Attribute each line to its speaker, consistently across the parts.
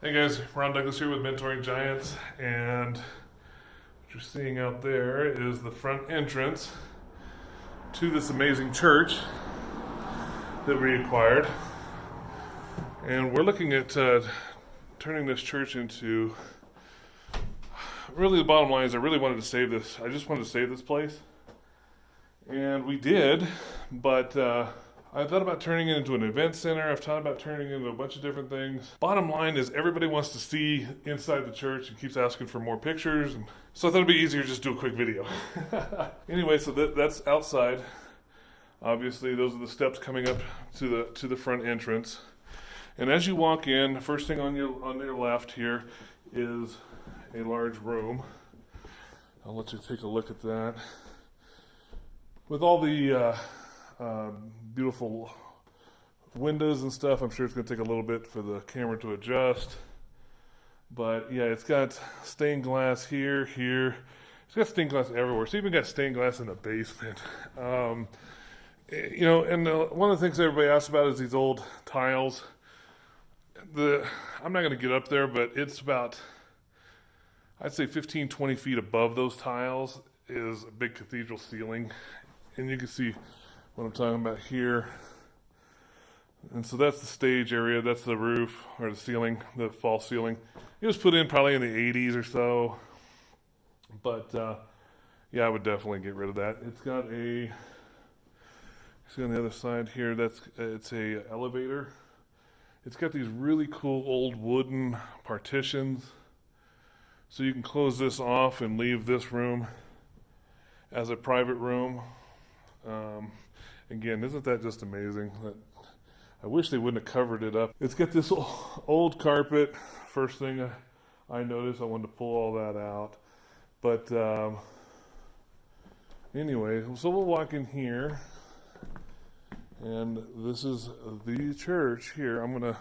Speaker 1: Hey guys, Ron Douglas here with Mentoring Giants, and what you're seeing out there is the front entrance to this amazing church that we acquired. And we're looking at turning this church into, really the bottom line is I really wanted to save this. I just wanted to save this place. And we did, but I thought about turning it into an event center. I've thought about turning it into a bunch of different things. Bottom line is everybody wants to see inside the church and keeps asking for more pictures. And so I thought it'd be easier to just do a quick video. Anyway, so that's outside. Obviously, those are the steps coming up to the front entrance. And as you walk in, the first thing on your left here is a large room. I'll let you take a look at that. With all the beautiful windows and stuff, I'm sure it's going to take a little bit for the camera to adjust. But yeah, it's got stained glass here. It's got stained glass everywhere. It's even got stained glass in the basement. And one of the things everybody asks about is these old tiles. I'm not going to get up there, but it's about, I'd say 15, 20 feet above those tiles is a big cathedral ceiling. And you can see what I'm talking about here. And so that's the stage area. That's the roof, or the ceiling, the false ceiling. It was put in probably in the 80s or so. But, yeah, I would definitely get rid of that. It's got a, see on the other side here, it's a elevator. It's got these really cool old wooden partitions. So you can close this off and leave this room as a private room. Again, isn't that just amazing? I wish they wouldn't have covered it up. It's got this old carpet. First thing I noticed, I wanted to pull all that out. But anyway, so we'll walk in here. And this is the church here. I'm going to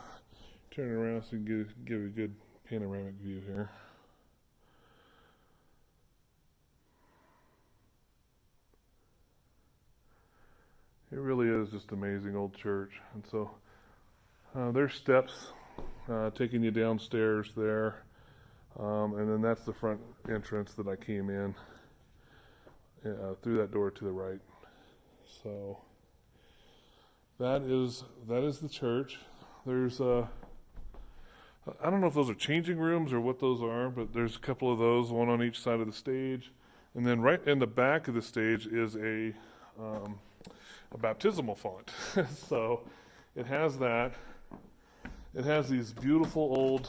Speaker 1: turn it around so you can give a good panoramic view here. It really is just amazing old church. And so there's steps taking you downstairs there. And then that's the front entrance that I came in through that door to the right. So that is the church. There's I don't know if those are changing rooms or what those are, but there's a couple of those, one on each side of the stage. And then right in the back of the stage is a baptismal font. So it has that. It has these beautiful old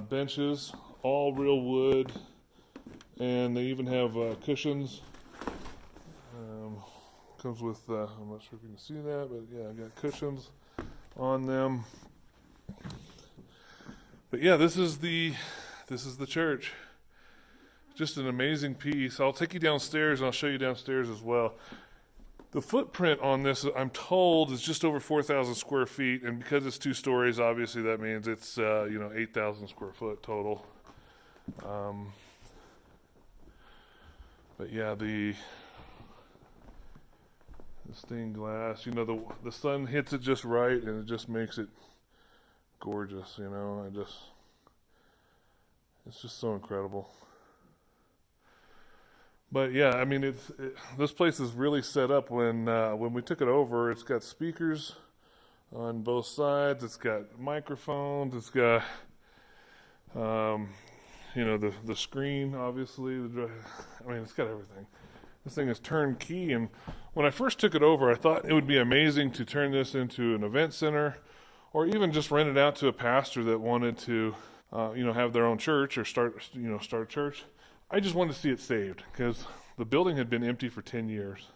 Speaker 1: benches, all real wood, and they even have cushions. Comes with, I'm not sure if you can see that, but yeah, I got cushions on them. But yeah, this is the church. Just an amazing piece. I'll take you downstairs and I'll show you downstairs as well. The footprint on this, I'm told, is just over 4,000 square feet, and because it's 2 stories, obviously that means it's 8,000 square foot total. But yeah, the stained glass, the sun hits it just right, and it just makes it gorgeous. It's just so incredible. But yeah, I mean, this place is really set up. When we took it over, it's got speakers on both sides. It's got microphones. It's got, the screen, obviously. It's got everything. This thing is turnkey. And when I first took it over, I thought it would be amazing to turn this into an event center, or even just rent it out to a pastor that wanted to, have their own church or start a church. I just wanted to see it saved because the building had been empty for 10 years.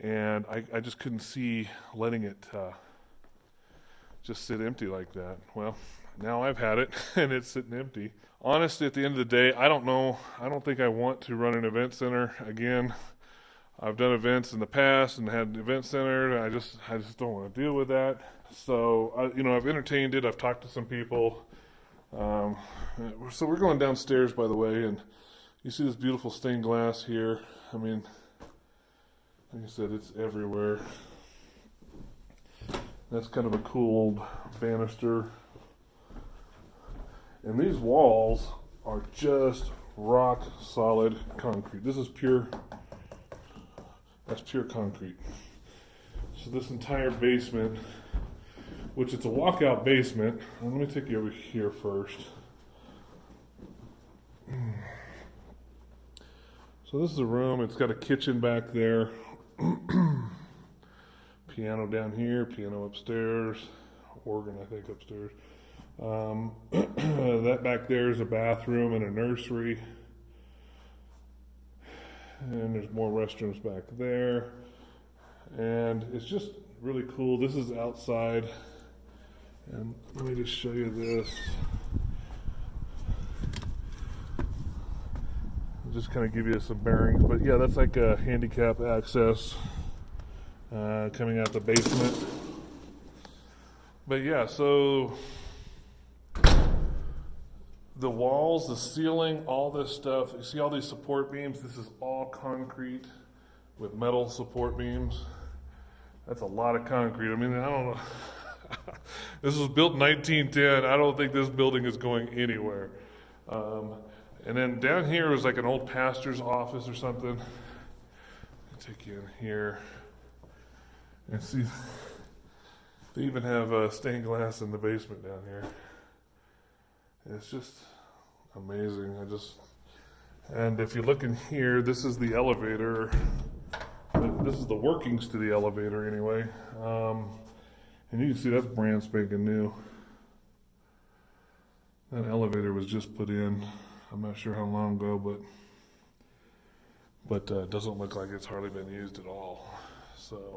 Speaker 1: And I just couldn't see letting it just sit empty like that. Well, now I've had it and it's sitting empty. Honestly, at the end of the day, I don't know. I don't think I want to run an event center again. I've done events in the past and had an event center. And I just don't want to deal with that. So, I've entertained it. I've talked to some people. So we're going downstairs, by the way, and you see this beautiful stained glass here. I mean, like I said, it's everywhere. That's kind of a cool old banister. And these walls are just rock solid concrete. This is that's pure concrete. So this entire basement, which it's a walkout basement. Let me take you over here first. So this is a room. It's got a kitchen back there. Piano down here, piano upstairs, organ I think upstairs. That back there is a bathroom and a nursery. And there's more restrooms back there. And it's just really cool. This is outside. And let me just show you this. I'll just kind of give you some bearings. But yeah, that's like a handicap access coming out the basement. But yeah, so the walls, the ceiling, all this stuff. You see all these support beams? This is all concrete with metal support beams. That's a lot of concrete. I mean, I don't know. This was built in 1910. I don't think this building is going anywhere. And then down here was like an old pastor's office or something. I'll take you in here and see. They even have stained glass in the basement down here. It's just amazing. And if you look in here, this is the elevator. This is the workings to the elevator anyway. And you can see that's brand spanking new. That elevator was just put in. I'm not sure how long ago, but it doesn't look like it's hardly been used at all. So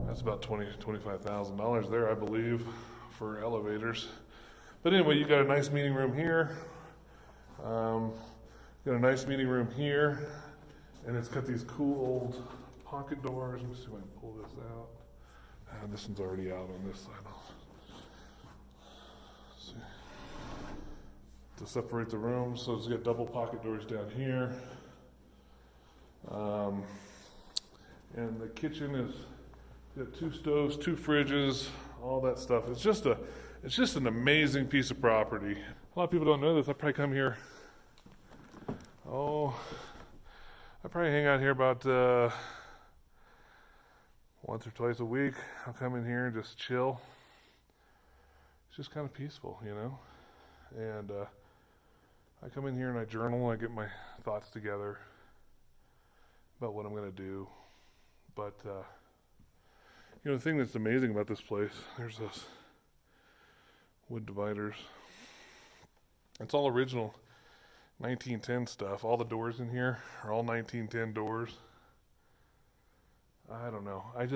Speaker 1: that's about $25,000 there, I believe, for elevators. But anyway, you got a nice meeting room here. Got a nice meeting room here, and it's got these cool old pocket doors. Let me see if I can pull this out. This one's already out on this side. Let's see. To separate the rooms, so it's got double pocket doors down here. And the kitchen is got 2 stoves, 2 fridges, all that stuff. It's just an amazing piece of property. A lot of people don't know this. I probably come here. I probably hang out here about once or twice a week. I'll come in here and just chill. It's just kind of peaceful, you know. And I come in here and I journal. I get my thoughts together about what I'm going to do. But the thing that's amazing about this place, there's this wood dividers. It's all original 1910 stuff. All the doors in here are all 1910 doors. I don't know. I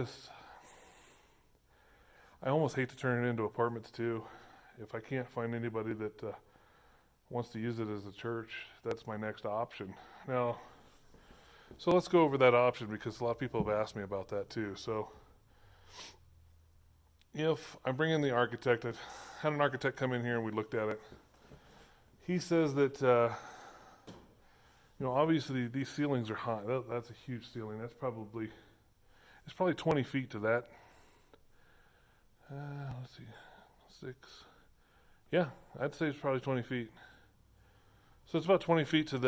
Speaker 1: almost hate to turn it into apartments too. If I can't find anybody that wants to use it as a church, that's my next option. Now, so let's go over that option because a lot of people have asked me about that too. So if I bring in the architect, I had an architect come in here and we looked at it. He says that, obviously these ceilings are high. That's a huge ceiling. It's probably 20 feet to that. Let's see, 6. Yeah, I'd say it's probably 20 feet. So it's about 20 feet to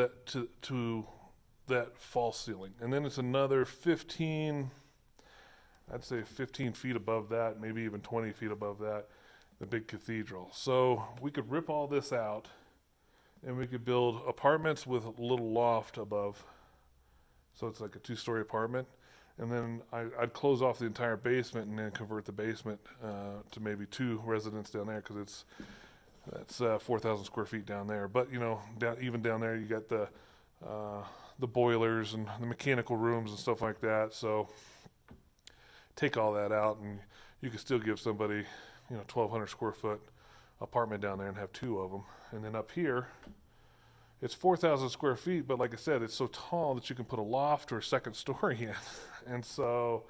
Speaker 1: that false ceiling. And then it's another 15 feet above that, maybe even 20 feet above that, the big cathedral. So we could rip all this out and we could build apartments with a little loft above. So it's like a 2-story apartment. And then I'd close off the entire basement and then convert the basement to maybe 2 residents down there because that's 4,000 square feet down there. But even down there you got the boilers and the mechanical rooms and stuff like that. So take all that out and you can still give somebody 1,200 square foot apartment down there and have 2 of them. And then up here, it's 4,000 square feet, but like I said, it's so tall that you can put a loft or a second story in. And so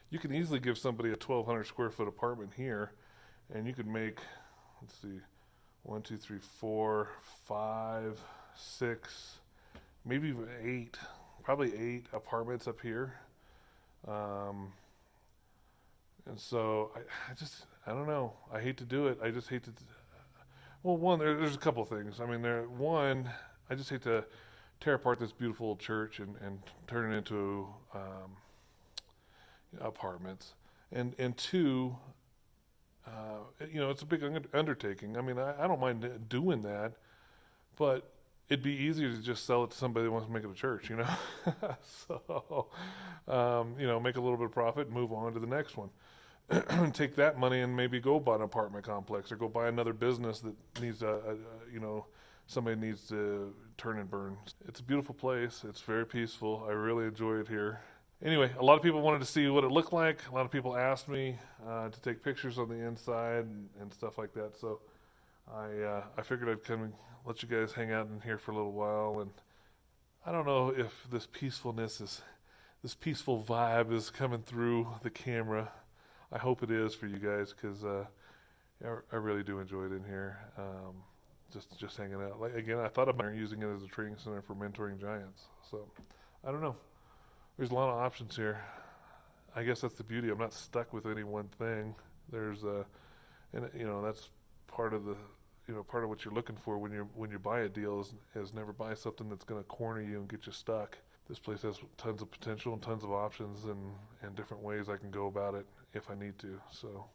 Speaker 1: you can easily give somebody a 1,200 square foot apartment here, and you could make, 1, 2, 3, 4, 5, 6, maybe even 8, probably 8 apartments up here. And so I don't know. I hate to do it. I just hate to. Well, there's a couple of things. I mean, I just hate to tear apart this beautiful old church and turn it into apartments. And two, it's a big undertaking. I mean, I don't mind doing that, but it'd be easier to just sell it to somebody that wants to make it a church, you know? So, make a little bit of profit and move on to the next one. Take that money and maybe go buy an apartment complex or go buy another business that needs somebody needs to turn and burn. It's a beautiful place. It's very peaceful. I really enjoy it here. Anyway, a lot of people wanted to see what it looked like. A lot of people asked me to take pictures on the inside and stuff like that. So I figured I'd come and let you guys hang out in here for a little while. And I don't know if this peaceful vibe is coming through the camera. I hope it is for you guys because I really do enjoy it in here. Just hanging out. Like again, I thought about using it as a training center for mentoring giants. So I don't know. There's a lot of options here. I guess that's the beauty. I'm not stuck with any one thing. That's part of what you're looking for when you buy a deal is never buy something that's going to corner you and get you stuck. This place has tons of potential and tons of options and different ways I can go about it if I need to. So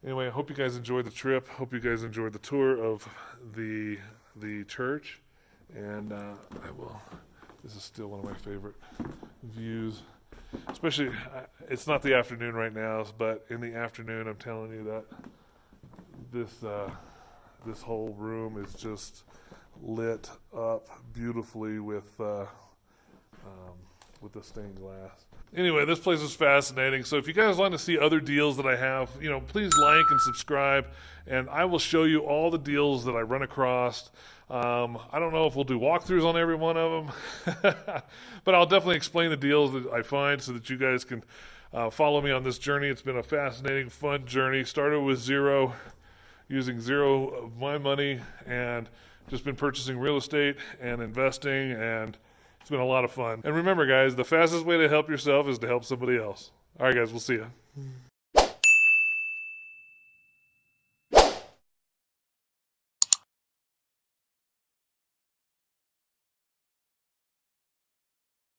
Speaker 1: anyway, I hope you guys enjoyed the trip. Hope you guys enjoyed the tour of the church. And this is still one of my favorite views. Especially, it's not the afternoon right now, but in the afternoon, I'm telling you that this whole room is just lit up beautifully with the stained glass. Anyway, this place is fascinating. So if you guys want to see other deals that I have, please like and subscribe, and I will show you all the deals that I run across. I don't know if we'll do walkthroughs on every one of them, but I'll definitely explain the deals that I find so that you guys can follow me on this journey. It's been a fascinating, fun journey. Started with zero, using zero of my money, and just been purchasing real estate and investing, and it's been a lot of fun. And remember, guys, the fastest way to help yourself is to help somebody else. All right, guys, we'll see you.